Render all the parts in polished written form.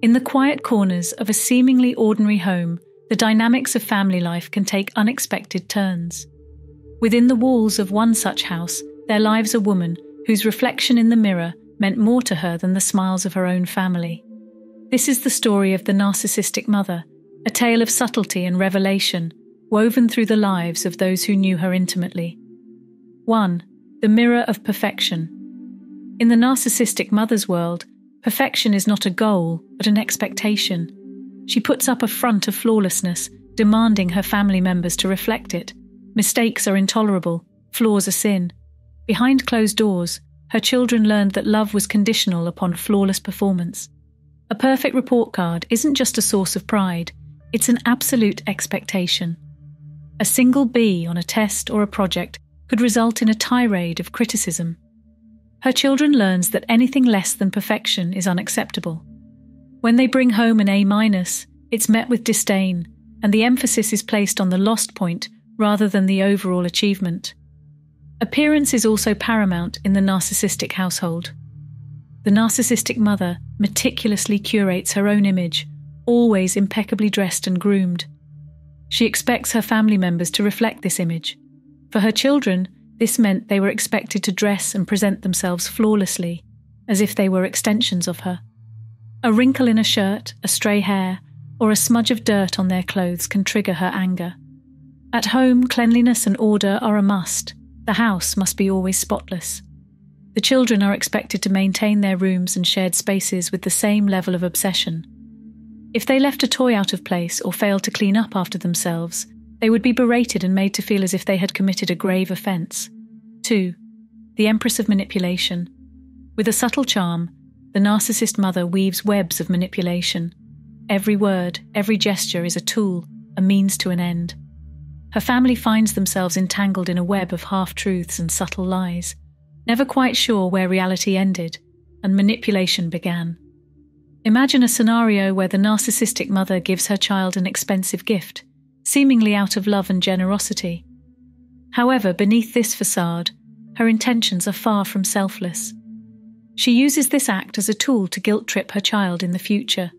In the quiet corners of a seemingly ordinary home, the dynamics of family life can take unexpected turns. Within the walls of one such house, there lives a woman whose reflection in the mirror meant more to her than the smiles of her own family. This is the story of the narcissistic mother, a tale of subtlety and revelation, woven through the lives of those who knew her intimately. 1. The mirror of perfection. In the narcissistic mother's world, perfection is not a goal, but an expectation. She puts up a front of flawlessness, demanding her family members to reflect it. Mistakes are intolerable, flaws a sin. Behind closed doors, her children learned that love was conditional upon flawless performance. A perfect report card isn't just a source of pride, it's an absolute expectation. A single B on a test or a project could result in a tirade of criticism. Her children learns that anything less than perfection is unacceptable. When they bring home an A-, it's met with disdain, and the emphasis is placed on the lost point rather than the overall achievement. Appearance is also paramount in the narcissistic household. The narcissistic mother meticulously curates her own image, always impeccably dressed and groomed. She expects her family members to reflect this image. For her children, this meant they were expected to dress and present themselves flawlessly, as if they were extensions of her. A wrinkle in a shirt, a stray hair, or a smudge of dirt on their clothes can trigger her anger. At home, cleanliness and order are a must. The house must be always spotless. The children are expected to maintain their rooms and shared spaces with the same level of obsession. If they left a toy out of place or failed to clean up after themselves, they would be berated and made to feel as if they had committed a grave offence. 2. The Empress of Manipulation. With a subtle charm, the narcissist mother weaves webs of manipulation. Every word, every gesture is a tool, a means to an end. Her family finds themselves entangled in a web of half-truths and subtle lies, never quite sure where reality ended and manipulation began. Imagine a scenario where the narcissistic mother gives her child an expensive gift, seemingly out of love and generosity. However, beneath this facade, her intentions are far from selfless. She uses this act as a tool to guilt-trip her child in the future.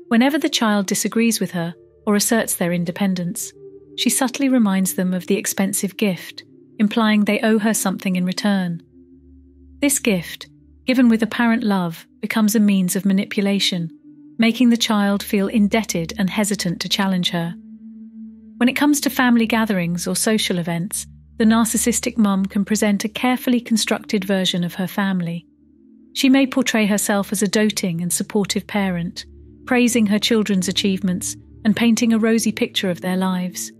Whenever the child disagrees with her or asserts their independence, she subtly reminds them of the expensive gift, implying they owe her something in return. This gift, given with apparent love, becomes a means of manipulation, making the child feel indebted and hesitant to challenge her. When it comes to family gatherings or social events, the narcissistic mum can present a carefully constructed version of her family. She may portray herself as a doting and supportive parent, praising her children's achievements and painting a rosy picture of their lives.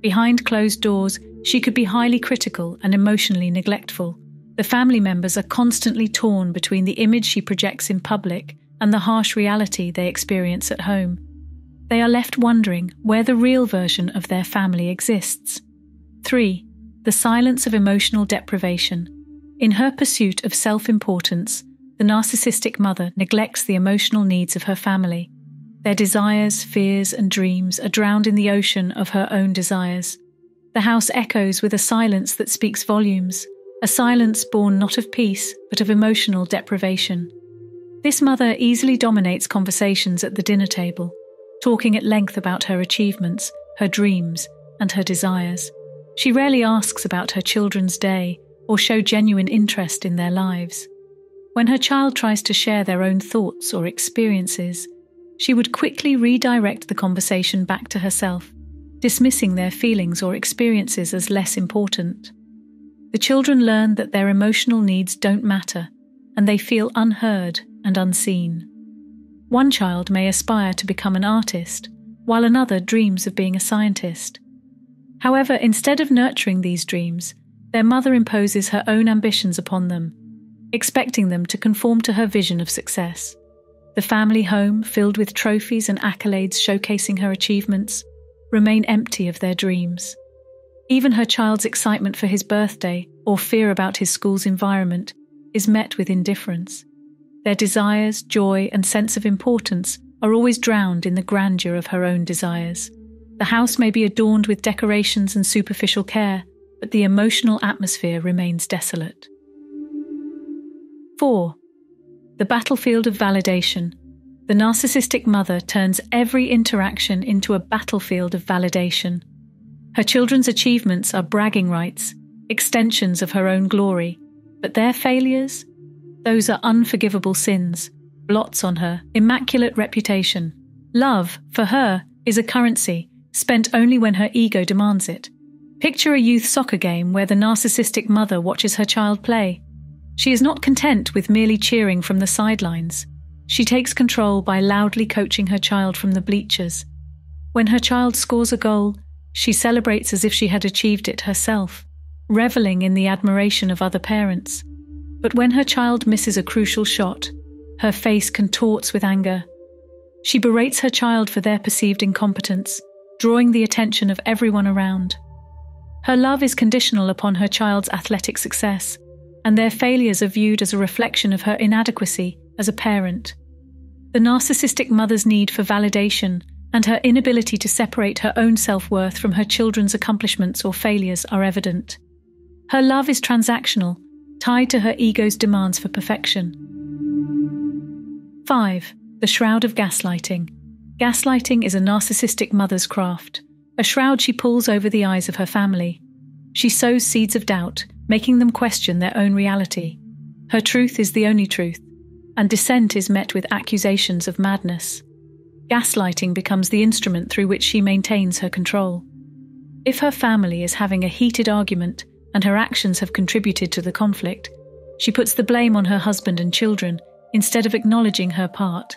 Behind closed doors, she could be highly critical and emotionally neglectful. The family members are constantly torn between the image she projects in public and the harsh reality they experience at home. They are left wondering where the real version of their family exists. 3. The silence of emotional deprivation. In her pursuit of self-importance, the narcissistic mother neglects the emotional needs of her family. Their desires, fears, and dreams are drowned in the ocean of her own desires. The house echoes with a silence that speaks volumes, a silence born not of peace, but of emotional deprivation. This mother easily dominates conversations at the dinner table, talking at length about her achievements, her dreams, and her desires. She rarely asks about her children's day or shows genuine interest in their lives. When her child tries to share their own thoughts or experiences, she would quickly redirect the conversation back to herself, dismissing their feelings or experiences as less important. The children learn that their emotional needs don't matter, and they feel unheard and unseen. One child may aspire to become an artist, while another dreams of being a scientist. However, instead of nurturing these dreams, their mother imposes her own ambitions upon them, expecting them to conform to her vision of success. The family home, filled with trophies and accolades showcasing her achievements, remain empty of their dreams. Even her child's excitement for his birthday or fear about his school's environment is met with indifference. Their desires, joy, and sense of importance are always drowned in the grandeur of her own desires. The house may be adorned with decorations and superficial care, but the emotional atmosphere remains desolate. 4. The battlefield of validation. The narcissistic mother turns every interaction into a battlefield of validation. Her children's achievements are bragging rights, extensions of her own glory, but their failures? Those are unforgivable sins, blots on her immaculate reputation. Love, for her, is a currency, spent only when her ego demands it. Picture a youth soccer game where the narcissistic mother watches her child play. She is not content with merely cheering from the sidelines. She takes control by loudly coaching her child from the bleachers. When her child scores a goal, she celebrates as if she had achieved it herself, reveling in the admiration of other parents. But when her child misses a crucial shot, her face contorts with anger. She berates her child for their perceived incompetence, drawing the attention of everyone around. Her love is conditional upon her child's athletic success, and their failures are viewed as a reflection of her inadequacy as a parent. The narcissistic mother's need for validation and her inability to separate her own self-worth from her children's accomplishments or failures are evident. Her love is transactional, tied to her ego's demands for perfection. 5. The Shroud of Gaslighting. Gaslighting is a narcissistic mother's craft, a shroud she pulls over the eyes of her family. She sows seeds of doubt, making them question their own reality. Her truth is the only truth, and dissent is met with accusations of madness. Gaslighting becomes the instrument through which she maintains her control. If her family is having a heated argument and her actions have contributed to the conflict, she puts the blame on her husband and children instead of acknowledging her part.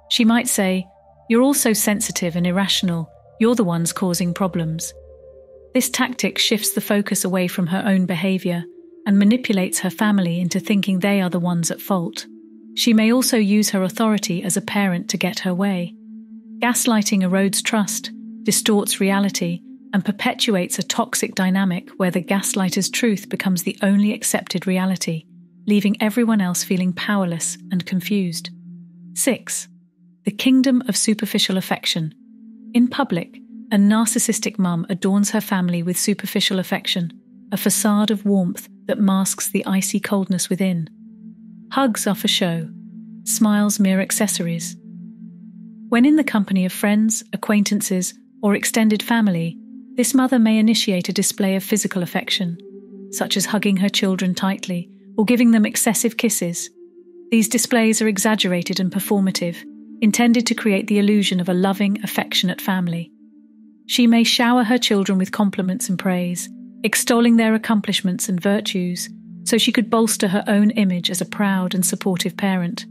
She might say, "You're all so sensitive and irrational, you're the ones causing problems." This tactic shifts the focus away from her own behavior and manipulates her family into thinking they are the ones at fault. She may also use her authority as a parent to get her way. Gaslighting erodes trust, distorts reality, and perpetuates a toxic dynamic where the gaslighter's truth becomes the only accepted reality, leaving everyone else feeling powerless and confused. 6. The Kingdom of Superficial Affection. In public, a narcissistic mum adorns her family with superficial affection, a facade of warmth that masks the icy coldness within. Hugs are for show, smiles mere accessories. When in the company of friends, acquaintances, or extended family, this mother may initiate a display of physical affection, such as hugging her children tightly or giving them excessive kisses. These displays are exaggerated and performative, intended to create the illusion of a loving, affectionate family. She may shower her children with compliments and praise, extolling their accomplishments and virtues, so she could bolster her own image as a proud and supportive parent.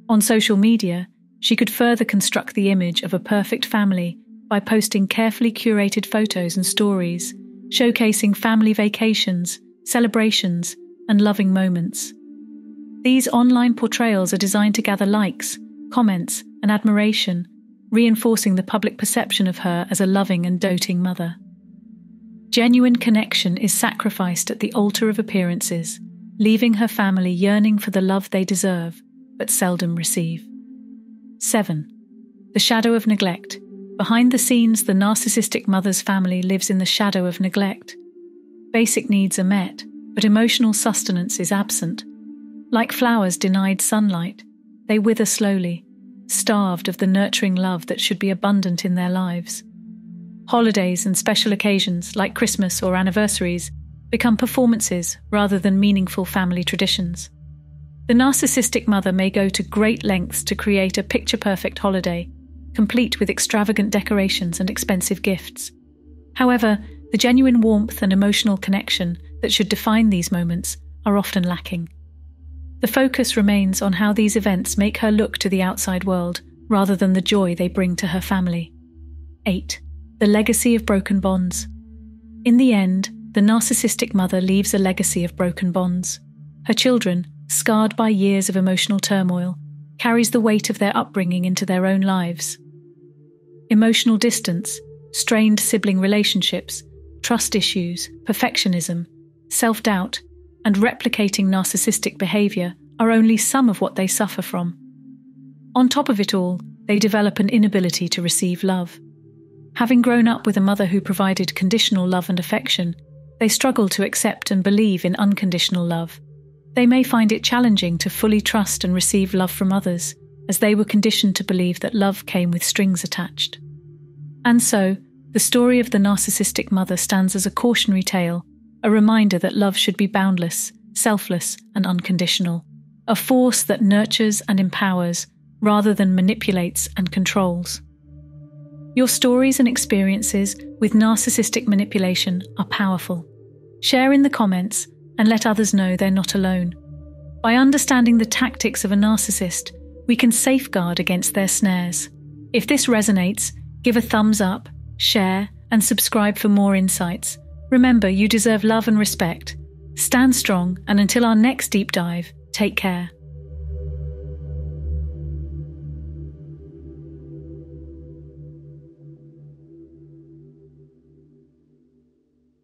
On social media, she could further construct the image of a perfect family by posting carefully curated photos and stories, showcasing family vacations, celebrations, and loving moments. These online portrayals are designed to gather likes, comments, and admiration, reinforcing the public perception of her as a loving and doting mother. Genuine connection is sacrificed at the altar of appearances, leaving her family yearning for the love they deserve, but seldom receive. 7. The Shadow of Neglect. Behind the scenes, the narcissistic mother's family lives in the shadow of neglect. Basic needs are met, but emotional sustenance is absent. Like flowers denied sunlight, they wither slowly, starved of the nurturing love that should be abundant in their lives. Holidays and special occasions, like Christmas or anniversaries, become performances rather than meaningful family traditions. The narcissistic mother may go to great lengths to create a picture-perfect holiday, complete with extravagant decorations and expensive gifts. However, the genuine warmth and emotional connection that should define these moments are often lacking. The focus remains on how these events make her look to the outside world, rather than the joy they bring to her family. 8. The Legacy of Broken Bonds. In the end, the narcissistic mother leaves a legacy of broken bonds. Her children, scarred by years of emotional turmoil, carries the weight of their upbringing into their own lives. Emotional distance, strained sibling relationships, trust issues, perfectionism, self-doubt, and replicating narcissistic behavior are only some of what they suffer from. On top of it all, they develop an inability to receive love. Having grown up with a mother who provided conditional love and affection, they struggle to accept and believe in unconditional love. They may find it challenging to fully trust and receive love from others, as they were conditioned to believe that love came with strings attached. And so, the story of the narcissistic mother stands as a cautionary tale, a reminder that love should be boundless, selfless, and unconditional, a force that nurtures and empowers rather than manipulates and controls. Your stories and experiences with narcissistic manipulation are powerful. Share in the comments and let others know they're not alone. By understanding the tactics of a narcissist, we can safeguard against their snares. If this resonates, give a thumbs up, share, and subscribe for more insights. Remember, you deserve love and respect. Stand strong, and until our next deep dive, take care.